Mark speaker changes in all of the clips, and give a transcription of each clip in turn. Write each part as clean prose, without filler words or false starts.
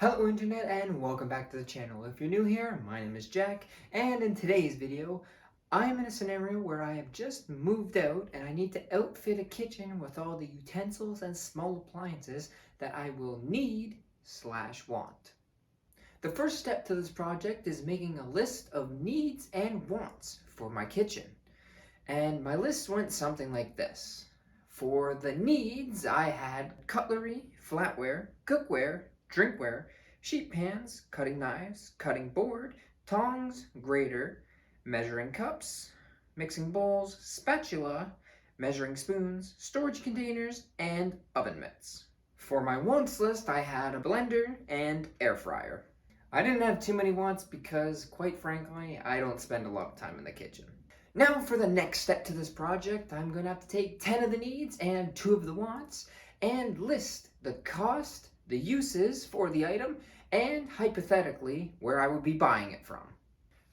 Speaker 1: Hello Internet and welcome back to the channel. If you're new here, my name is Jack, and in today's video, I'm in a scenario where I have just moved out and I need to outfit a kitchen with all the utensils and small appliances that I will need/want. The first step to this project is making a list of needs and wants for my kitchen. And my list went something like this. For the needs, I had cutlery, flatware, cookware, drinkware, sheet pans, cutting knives, cutting board, tongs, grater, measuring cups, mixing bowls, spatula, measuring spoons, storage containers, and oven mitts. For my wants list, I had a blender and air fryer. I didn't have too many wants because, quite frankly, I don't spend a lot of time in the kitchen. Now for the next step to this project, I'm going to have to take 10 of the needs and 2 of the wants and list the cost, the uses for the item, and hypothetically where I would be buying it from.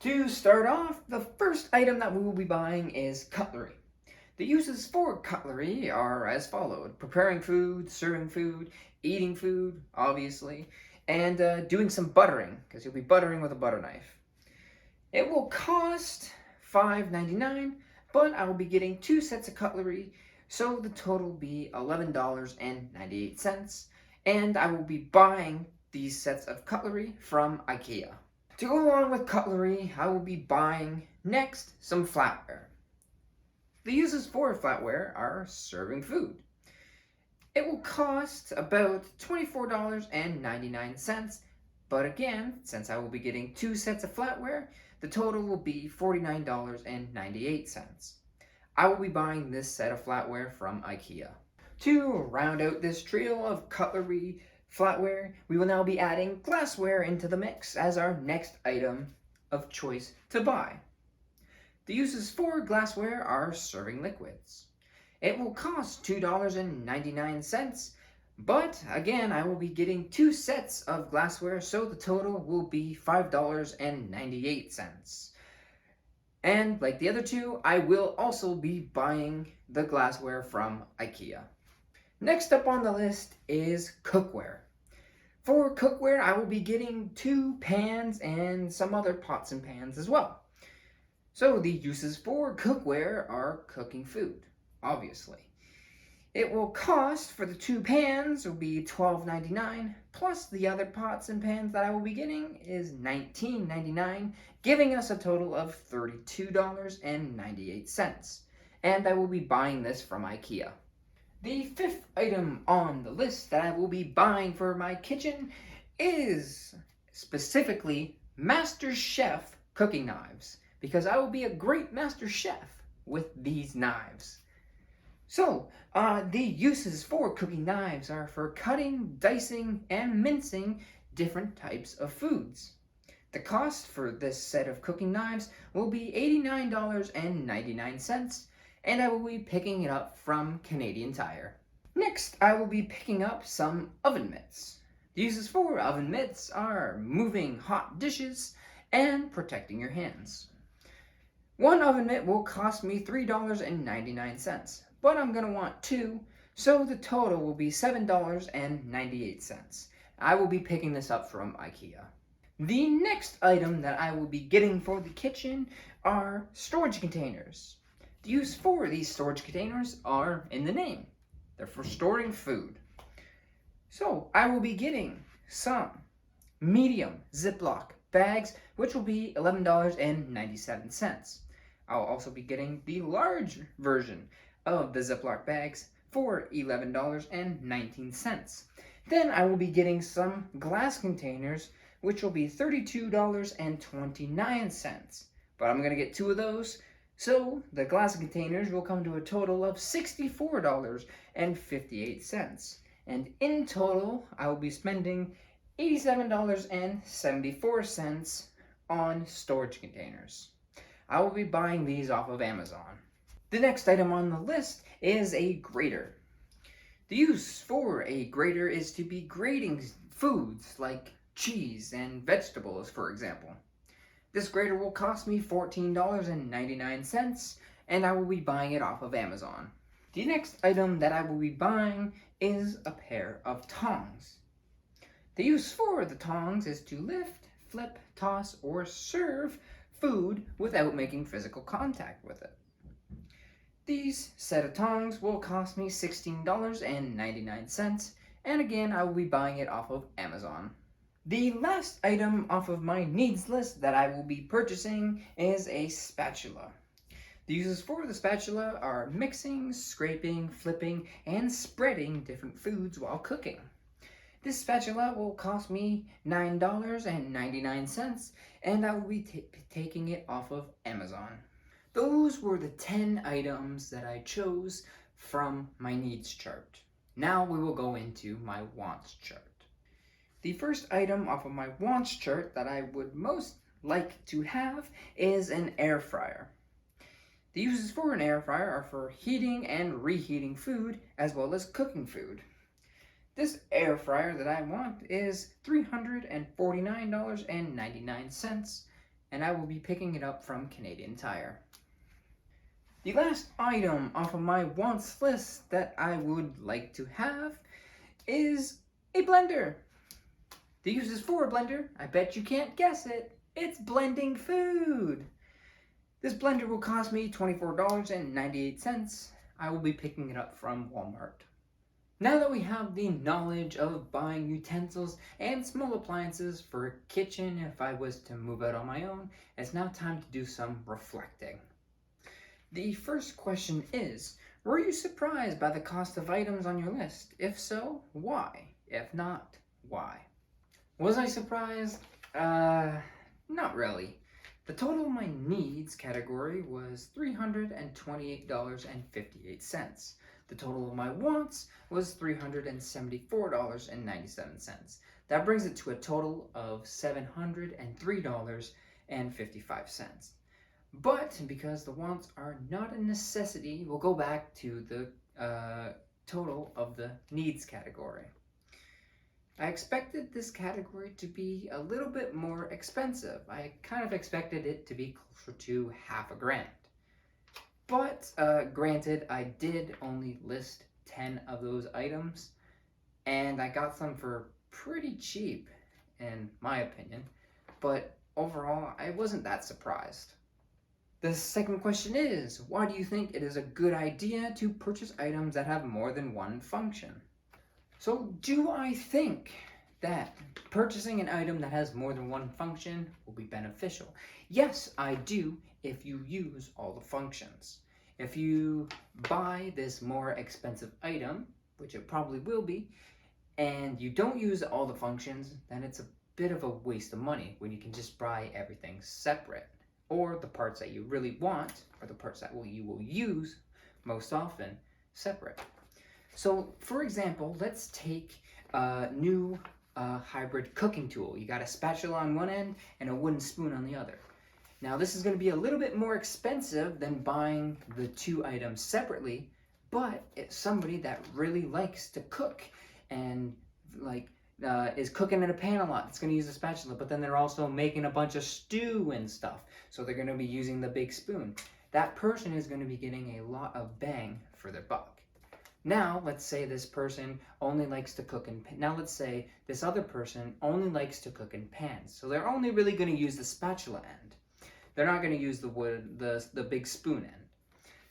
Speaker 1: To start off, the first item that we will be buying is cutlery. The uses for cutlery are as followed: preparing food, serving food, eating food, obviously, and doing some buttering, because you'll be buttering with a butter knife. It will cost $5.99, but I will be getting 2 sets of cutlery, so the total will be $11.98, and I will be buying these sets of cutlery from IKEA. To go along with cutlery, I will be buying next some flatware. The uses for flatware are serving food. It will cost about $24.99, but again, since I will be getting 2 sets of flatware, the total will be $49.98. I will be buying this set of flatware from IKEA. To round out this trio of cutlery, flatware, we will now be adding glassware into the mix as our next item of choice to buy. The uses for glassware are serving liquids. It will cost $2.99, but again, I will be getting 2 sets of glassware, so the total will be $5.98. And like the other two, I will also be buying the glassware from IKEA. Next up on the list is cookware. For cookware, I will be getting 2 pans and some other pots and pans as well. So the uses for cookware are cooking food, obviously. It will cost, for the 2 pans, will be $12.99, plus the other pots and pans that I will be getting is $19.99, giving us a total of $32.98. And I will be buying this from IKEA. The 5th item on the list that I will be buying for my kitchen is specifically Master Chef cooking knives, because I will be a great Master Chef with these knives. So, the uses for cooking knives are for cutting, dicing, and mincing different types of foods. The cost for this set of cooking knives will be $89.99, and I will be picking it up from Canadian Tire. Next, I will be picking up some oven mitts. The uses for oven mitts are moving hot dishes and protecting your hands. One oven mitt will cost me $3.99, but I'm going to want 2, so the total will be $7.98. I will be picking this up from IKEA. The next item that I will be getting for the kitchen are storage containers. The use for these storage containers are in the name. They're for storing food. So I will be getting some medium Ziploc bags, which will be $11.97. I'll also be getting the large version of the Ziploc bags for $11.19. Then I will be getting some glass containers, which will be $32.29. But I'm going to get 2 of those, so the glass containers will come to a total of $64.58. And in total, I will be spending $87.74 on storage containers. I will be buying these off of Amazon. The next item on the list is a grater. The use for a grater is to be grating foods like cheese and vegetables, for example. This grater will cost me $14.99, and I will be buying it off of Amazon. The next item that I will be buying is a pair of tongs. The use for the tongs is to lift, flip, toss, or serve food without making physical contact with it. These set of tongs will cost me $16.99, and again, I will be buying it off of Amazon. The last item off of my needs list that I will be purchasing is a spatula. The uses for the spatula are mixing, scraping, flipping, and spreading different foods while cooking. This spatula will cost me $9.99, and I will be taking it off of Amazon. Those were the 10 items that I chose from my needs chart. Now we will go into my wants chart. The first item off of my wants chart that I would most like to have is an air fryer. The uses for an air fryer are for heating and reheating food, as well as cooking food. This air fryer that I want is $349.99, and I will be picking it up from Canadian Tire. The last item off of my wants list that I would like to have is a blender. The uses for a blender, I bet you can't guess it, it's blending food. This blender will cost me $24.98. I will be picking it up from Walmart. Now that we have the knowledge of buying utensils and small appliances for a kitchen if I was to move out on my own, it's now time to do some reflecting. The first question is, were you surprised by the cost of items on your list? If so, why? If not, why? Was I surprised? Not really. The total of my needs category was $328.58. The total of my wants was $374.97. That brings it to a total of $703.55. But because the wants are not a necessity, we'll go back to the total of the needs category. I expected this category to be a little bit more expensive. I kind of expected it to be closer to $50,000. But granted, I did only list 10 of those items, and I got them for pretty cheap, in my opinion. But overall, I wasn't that surprised. The second question is, why do you think it is a good idea to purchase items that have more than one function? So, do I think that purchasing an item that has more than one function will be beneficial? Yes, I do, if you use all the functions. If you buy this more expensive item, which it probably will be, and you don't use all the functions, then it's a bit of a waste of money when you can just buy everything separate. Or the parts that you really want, or the parts that you will use most often, separate. So, for example, let's take a new hybrid cooking tool. You got a spatula on one end and a wooden spoon on the other. Now, this is going to be a little bit more expensive than buying the two items separately, but it's somebody that really likes to cook and is cooking in a pan a lot. It's going to use a spatula, but then they're also making a bunch of stew and stuff, so they're going to be using the big spoon. That person is going to be getting a lot of bang for their buck. Now, let's say this person only likes to cook in now let's say this other person only likes to cook in pans. So they're only really going to use the spatula end. They're not going to use the big spoon end.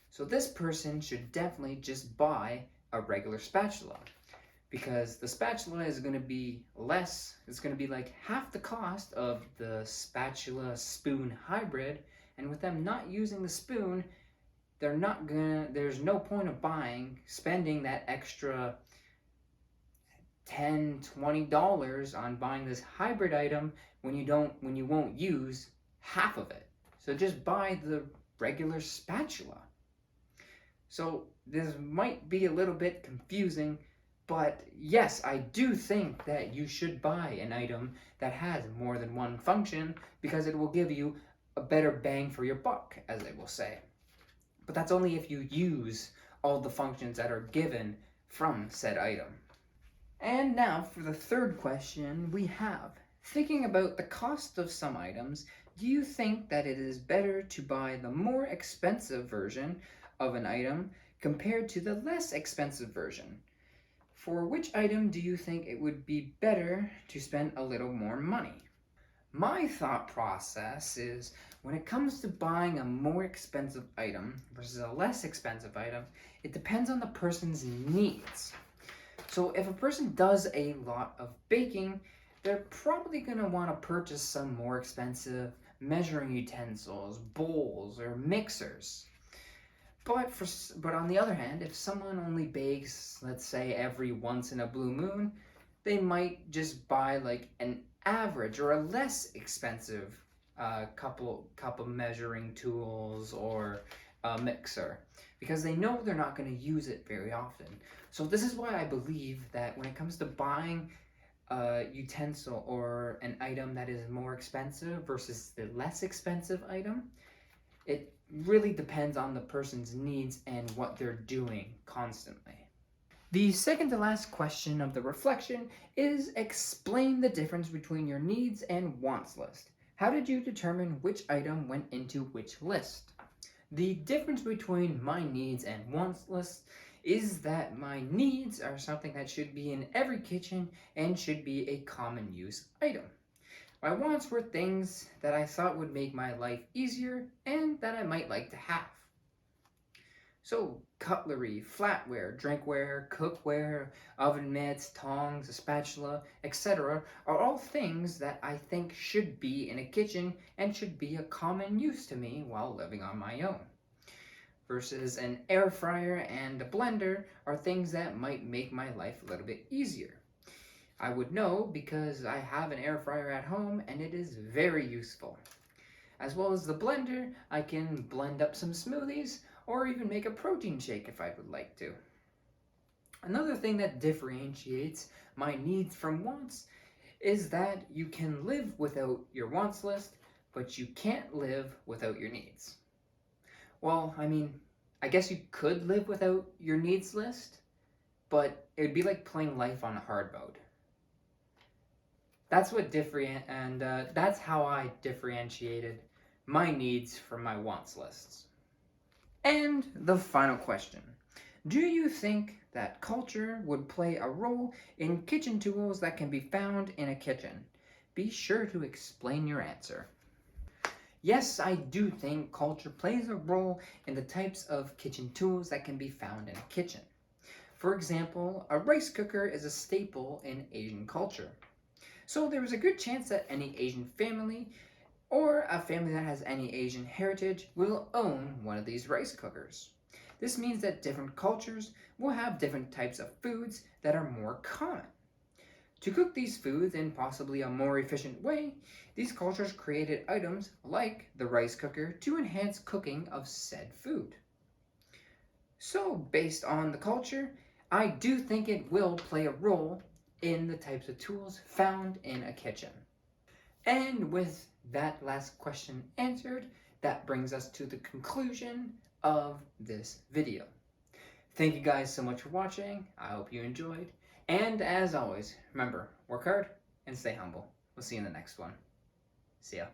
Speaker 1: So this person should definitely just buy a regular spatula, because the spatula is going to be less, it's going to be like half the cost of the spatula spoon hybrid, and with them not using the spoon, there's no point of spending that extra $10, $20 on buying this hybrid item when you won't use half of it. So just buy the regular spatula. So this might be a little bit confusing, but yes, I do think that you should buy an item that has more than one function, because it will give you a better bang for your buck, as they will say. But that's only if you use all the functions that are given from said item. And now for the third question we have, thinking about the cost of some items, do you think that it is better to buy the more expensive version of an item compared to the less expensive version? For which item do you think it would be better to spend a little more money? My thought process is when it comes to buying a more expensive item versus a less expensive item, it depends on the person's needs. So if a person does a lot of baking, they're probably going to want to purchase some more expensive measuring utensils, bowls, or mixers. But on the other hand, if someone only bakes, let's say every once in a blue moon, they might just buy like an average or a less expensive couple measuring tools or a mixer because they know they're not going to use it very often. So this is why I believe that when it comes to buying a utensil or an item that is more expensive versus the less expensive item, it really depends on the person's needs and what they're doing constantly. The second to last question of the reflection is explain the difference between your needs and wants list. How did you determine which item went into which list? The difference between my needs and wants list is that my needs are something that should be in every kitchen and should be a common use item. My wants were things that I thought would make my life easier and that I might like to have. So, cutlery, flatware, drinkware, cookware, oven mitts, tongs, a spatula, etc. are all things that I think should be in a kitchen and should be a common use to me while living on my own. Versus an air fryer and a blender are things that might make my life a little bit easier. I would know because I have an air fryer at home and it is very useful. As well as the blender, I can blend up some smoothies or even make a protein shake if I would like to. Another thing that differentiates my needs from wants is that you can live without your wants list, but you can't live without your needs. Well, I guess you could live without your needs list, but it would be like playing life on hard mode. That's that's how I differentiated my needs from my wants lists. And the final question. Do you think that culture would play a role in kitchen tools that can be found in a kitchen? Be sure to explain your answer. Yes, I do think culture plays a role in the types of kitchen tools that can be found in a kitchen. For example, a rice cooker is a staple in Asian culture. So there is a good chance that any Asian family or a family that has any Asian heritage will own one of these rice cookers. This means that different cultures will have different types of foods that are more common. To cook these foods in possibly a more efficient way, these cultures created items like the rice cooker to enhance cooking of said food. So, based on the culture, I do think it will play a role in the types of tools found in a kitchen. And with that last question answered, that brings us to the conclusion of this video. Thank you guys so much for watching. I hope you enjoyed. And as always, remember, work hard and stay humble. We'll see you in the next one. See ya.